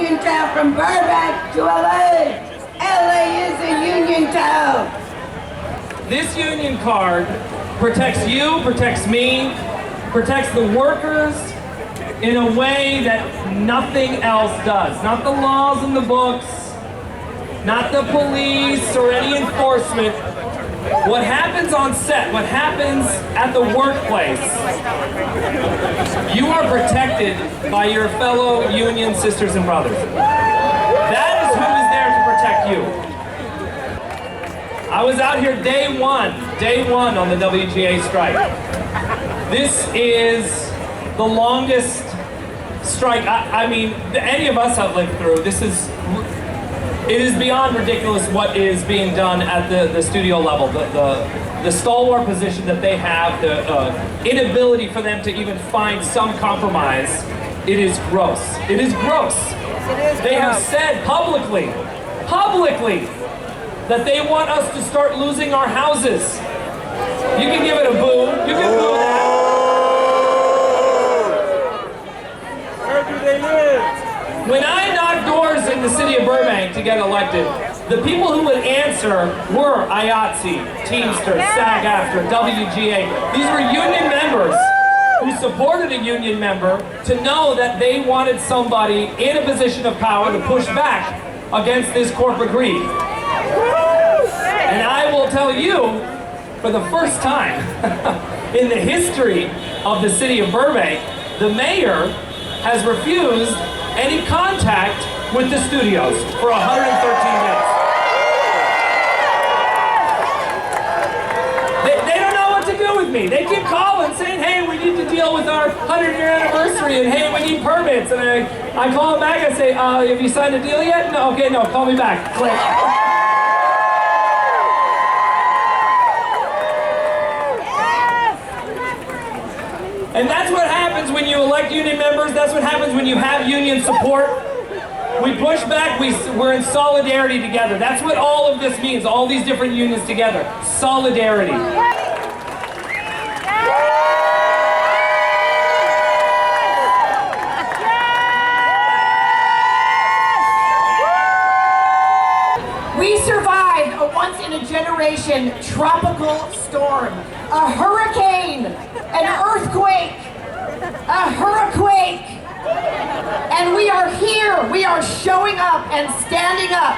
union town from Burbank to LA. LA is a union town. This union card protects you, protects me, protects the workers in a way that nothing else does. Not the laws in the books, not the police or any enforcement. What happens on set, what happens at the workplace, you are protected by your fellow union sisters and brothers. That is who is there to protect you. I was out here day one on the WGA strike. This is the longest strike, I mean, any of us have lived through. It is beyond ridiculous what is being done at the studio level. The stalwart position that they have, the inability for them to even find some compromise, it is gross. It is gross. They have said publicly, that they want us to start losing our houses. You can give it a boo. You can boo that. Where do they live? When I knocked doors in the city of Burbank to get elected, the people who would answer were IATSE, Teamsters, SAG, AFTRA, WGA. These were union members who supported a union member to know that they wanted somebody in a position of power to push back against this corporate greed. And I will tell you, for the first time in the history of the city of Burbank, the mayor has refused any contact with the studios for 113 days. They don't know what to do with me. They keep calling saying, hey, we need to deal with our 100-year anniversary, and hey, we need permits. And I call them back and say, have you signed a deal yet? No, okay, no, call me back. Click. And that's what happens when you elect union members. That's what happens when you have union support. We push back, we're in solidarity together. That's what all of this means, all these different unions together. Solidarity. We survived a once-in-a-generation tropical storm, a hurricane, an earthquake, a hurricane, and we are here. We are showing up and standing up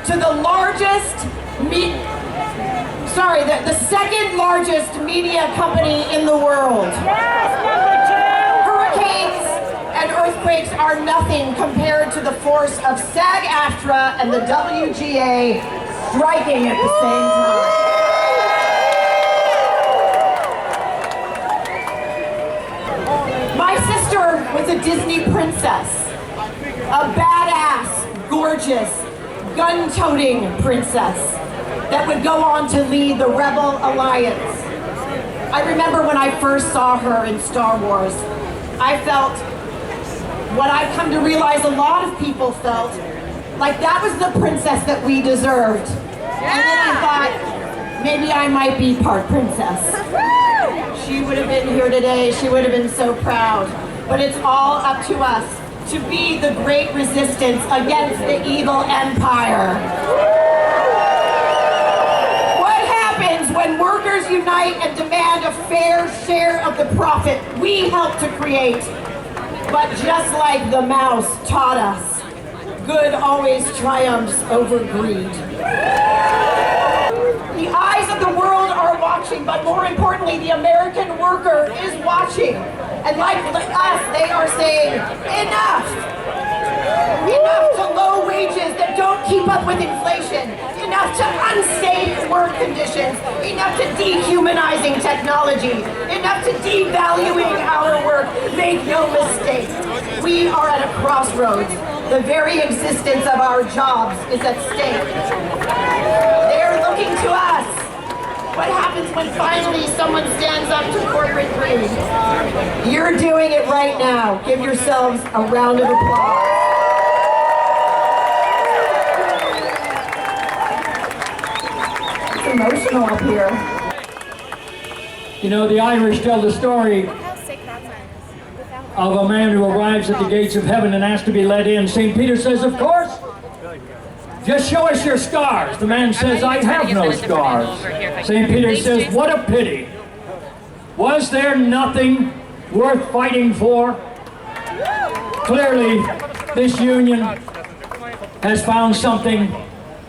to the largest, the second largest media company in the world. Hurricanes and earthquakes are nothing compared to the force of SAG-AFTRA and the WGA striking at the same time. My sister was a Disney princess, a badass, gorgeous, gun-toting princess that would go on to lead the Rebel Alliance. I remember when I first saw her in Star Wars, I felt what I've come to realize a lot of people felt, like that was the princess that we deserved. And then I thought, maybe I might be part princess. She would have been here today, she would have been so proud. But it's all up to us to be the great resistance against the evil empire. What happens when workers unite and demand a fair share of the profit we help to create? But just like the mouse taught us, good always triumphs over greed. The eyes of the world are watching, but more importantly, the American worker is watching. And like us, they are saying, enough! Enough to low wages that don't keep up with inflation. Enough to unsafe work conditions. Enough to dehumanizing technology. Enough to devaluing our work. Make no mistake, we are at a crossroads. The very existence of our jobs is at stake. They're looking to us. What happens when finally someone stands up to corporate greed? You're doing it right now. Give yourselves a round of applause. It's emotional up here. You know, the Irish tell the story of a man who arrives at the gates of heaven and asks to be let in. St. Peter says, of course. Just show us your scars. The man says, I have no scars. St. Peter says, what a pity. Was there nothing worth fighting for? Clearly, this union has found something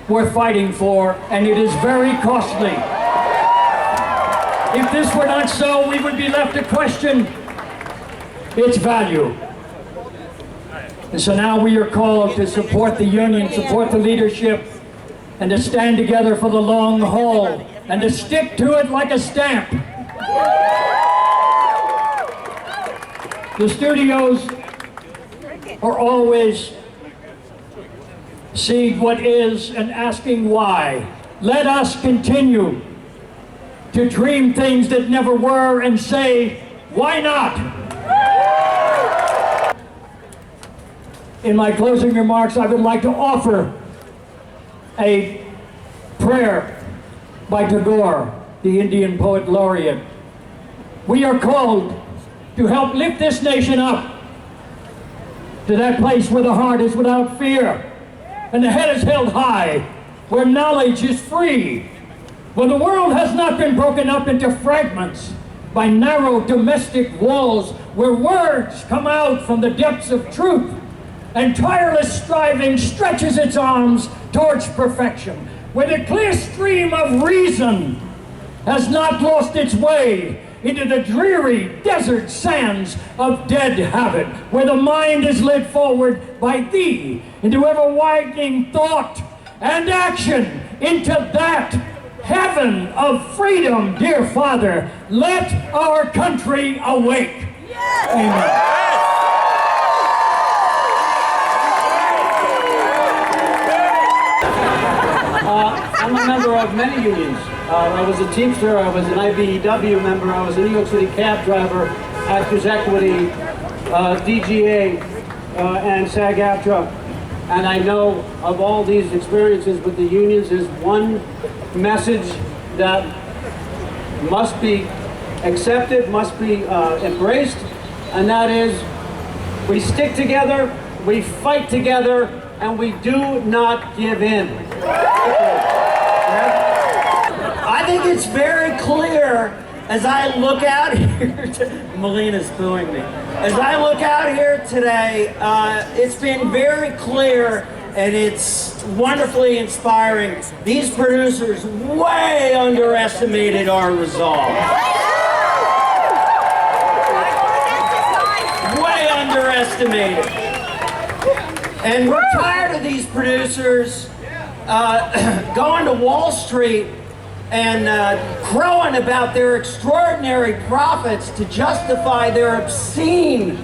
worth fighting for, and it is very costly. If this were not so, we would be left to question its value. And so now we are called to support the union, support the leadership, and to stand together for the long haul, and to stick to it like a stamp. The studios are always seeing what is and asking why. Let us continue to dream things that never were and say, why not? In my closing remarks, I would like to offer a prayer by Tagore, the Indian poet laureate. We are called to help lift this nation up to that place where the heart is without fear and the head is held high, where knowledge is free, where the world has not been broken up into fragments by narrow domestic walls, where words come out from the depths of truth and tireless striving stretches its arms towards perfection, where the clear stream of reason has not lost its way into the dreary desert sands of dead habit, where the mind is led forward by thee into ever-widening thought and action into that heaven of freedom. Dear Father, let our country awake. Yes. Amen. I'm a member of many unions. I was a Teamster, I was an IBEW member, I was a New York City cab driver, Actors Equity, WGA and SAG AFTRA. And I know of all these experiences with the unions is one message that must be accepted, must be embraced, and that is we stick together, we fight together, and we do not give in. I think it's very clear as I look out here, Melina's booing me. As I look out here today, it's been very clear and it's wonderfully inspiring. These producers way underestimated our resolve. Way underestimated. And we're tired of these producers going to Wall Street and crowing about their extraordinary profits to justify their obscene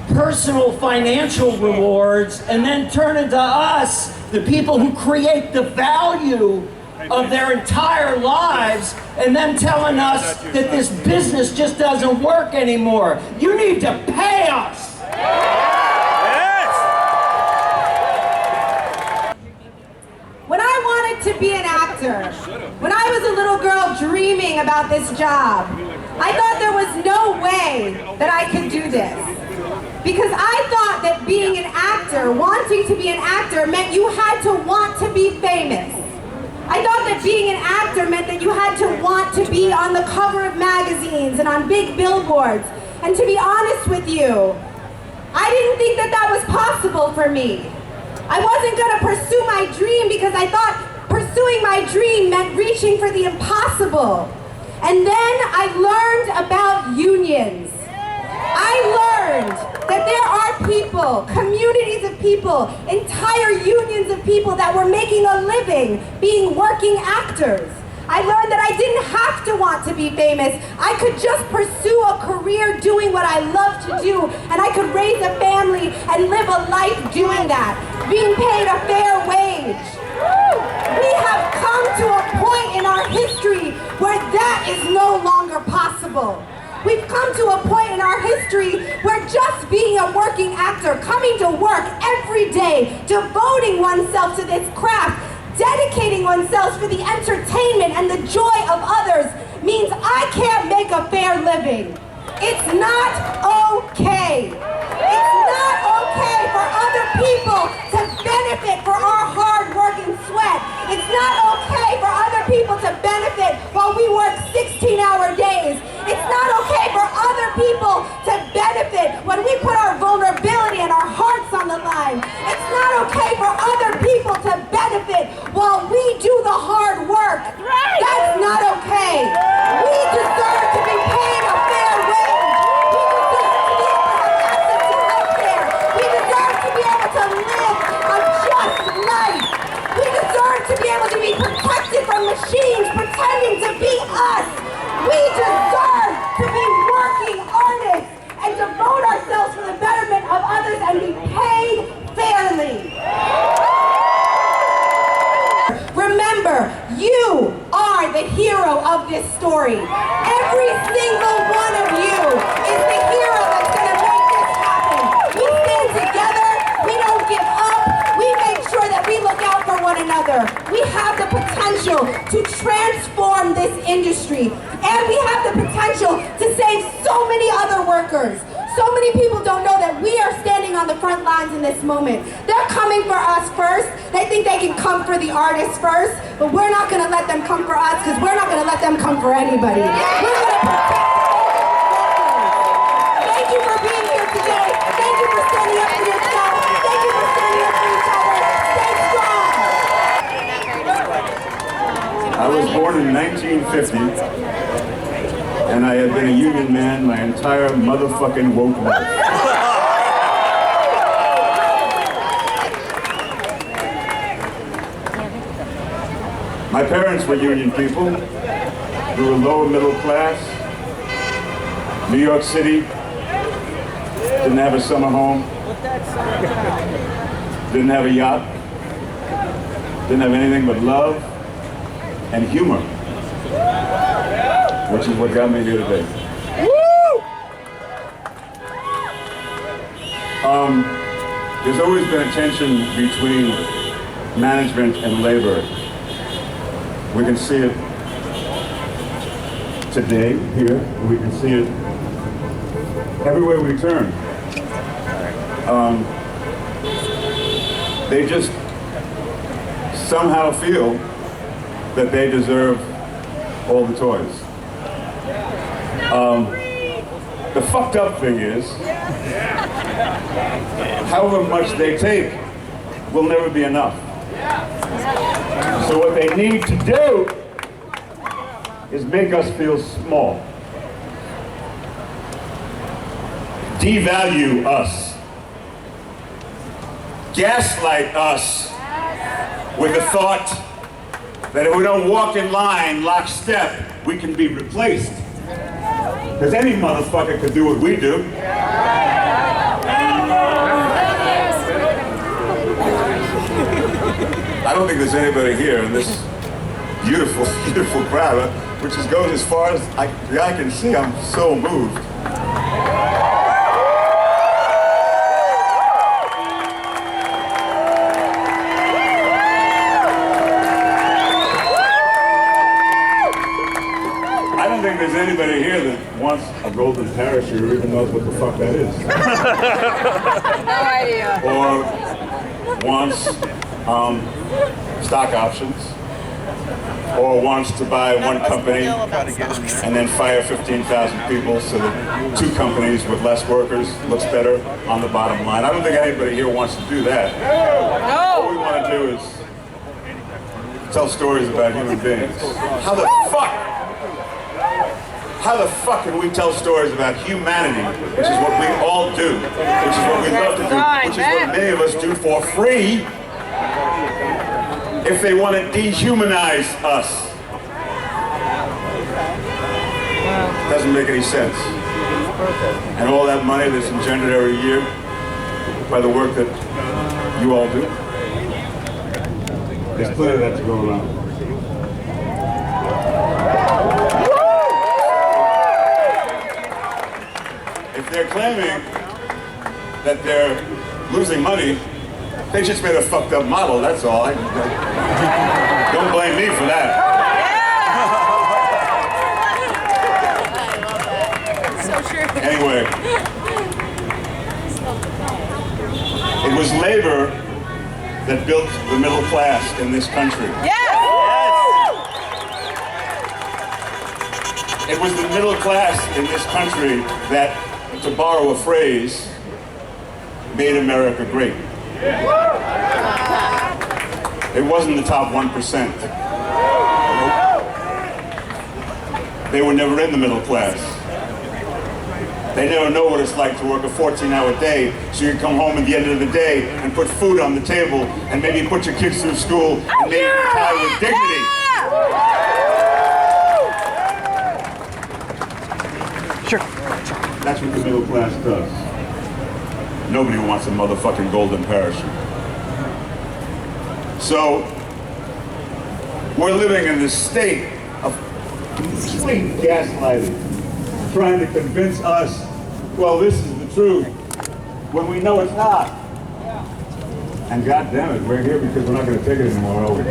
personal financial rewards, and then turning to us, the people who create the value of their entire lives, and then telling us that this business just doesn't work anymore. You need to pay us. When I wanted to be an actor, when I was a little girl dreaming about this job, I thought there was no way that I could do this. Because I thought that being an actor, wanting to be an actor, meant you had to want to be famous. I thought that being an actor meant that you had to want to be on the cover of magazines and on big billboards. And to be honest with you, I didn't think that that was possible for me. I wasn't going to pursue my dream because I thought pursuing my dream meant reaching for the impossible. And then I learned about unions. I learned that there are people, communities of people, entire unions of people that were making a living being working actors. I learned that I didn't have to want to be famous. I could just pursue a career doing what I love to do, and I could raise a family and live a life doing that, being paid a fair wage. We have come to a point in our history where that is no longer possible. We've come to a point in our history where just being a working actor, coming to work every day, devoting oneself to this craft, dedicating oneself for the entertainment and the joy of others means I can't make a fair living. It's not okay. It's not okay for other people to benefit for our hard work and sweat. It's not okay for other people to benefit while we work 16-hour days. It's not okay for other people to benefit when we put our vulnerability and our hearts on the line. It's not okay for other people to benefit while we do the hard work. That's not okay. We deserve to be paid a fair wage. We deserve to be able to have access to health care. We deserve to be able to live a just life. We deserve to be able to be protected from machines pretending to be us. We deserve to be working artists and devote ourselves for the betterment of others and be paid fairly. Remember, you are the hero of this story. Every single one of you is the hero that's going to make this happen. We stand together. We don't give up. We make sure that we look out for one another. We have the potential to transform this industry. And we have the potential to save so many other workers. So many people don't know that we are standing on the front lines in this moment. They're coming for us first. They think they can come for the artists first, but we're not going to let them come for us because we're not going to let them come for anybody. We're going to protect workers. Thank you for being here today. Thank you for standing up for yourself. Thank you for standing up for each other. Stay strong. I was born in 1950. And I had been a union man my entire motherfucking woke life. My parents were union people. We were lower middle class. New York City. Didn't have a summer home. Didn't have a yacht. Didn't have anything but love and humor. Which is what got me here today. There's always been a tension between management and labor. We can see it today, here. We can see it everywhere we turn. They just somehow feel that they deserve all the toys. The fucked up thing is, however much they take will never be enough. So what they need to do is make us feel small. Devalue us. Gaslight us with the thought that if we don't walk in line, lockstep, we can be replaced. Because any motherfucker could do what we do. I don't think there's anybody here in this beautiful, beautiful crowd, which goes as far as the eye can see. I'm so moved. I don't think there's anybody here that wants a golden parachute or even knows what the fuck that is. No idea. Or wants stock options, or wants to buy one company and then fire 15,000 people so that two companies with less workers looks better on the bottom line. I don't think anybody here wants to do that. No. What we want to do is tell stories about human beings. How the fuck can we tell stories about humanity, which is what we all do, which is what we love to do, which is what many of us do for free, if they want to dehumanize us? Doesn't make any sense. And all that money that's engendered every year by the work that you all do, there's plenty of that to go around. If they're claiming that they're losing money, they just made a fucked up model, that's all. Don't blame me for that. So true. Anyway, it was labor that built the middle class in this country. It was the middle class in this country that, to borrow a phrase, made America great. It wasn't the top 1%. They were never in the middle class. They never know what it's like to work a 14-hour day, so you can come home at the end of the day and put food on the table and maybe put your kids through school and maybe retire with dignity. That's what the middle class does. Nobody wants a motherfucking golden parachute. So, we're living in this state of complete gaslighting, trying to convince us, well, this is the truth, when we know it's not. And God damn it, we're here because we're not going to take it anymore, are we?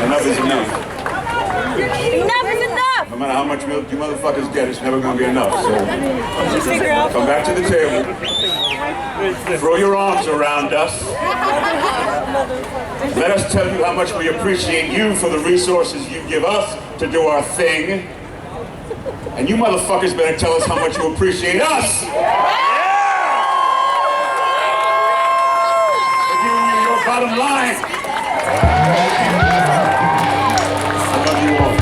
Enough is enough. Enough is enough! No matter how much milk you motherfuckers get, it's never going to be enough. So come back to the table. Throw your arms around us. Let us tell you how much we appreciate you for the resources you give us to do our thing. And you motherfuckers better tell us how much you appreciate us. We're giving you your bottom line. I love you all.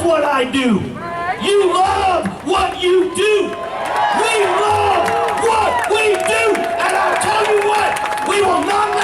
What I do. You love what you do. We love what we do. And I'll tell you what, we will not let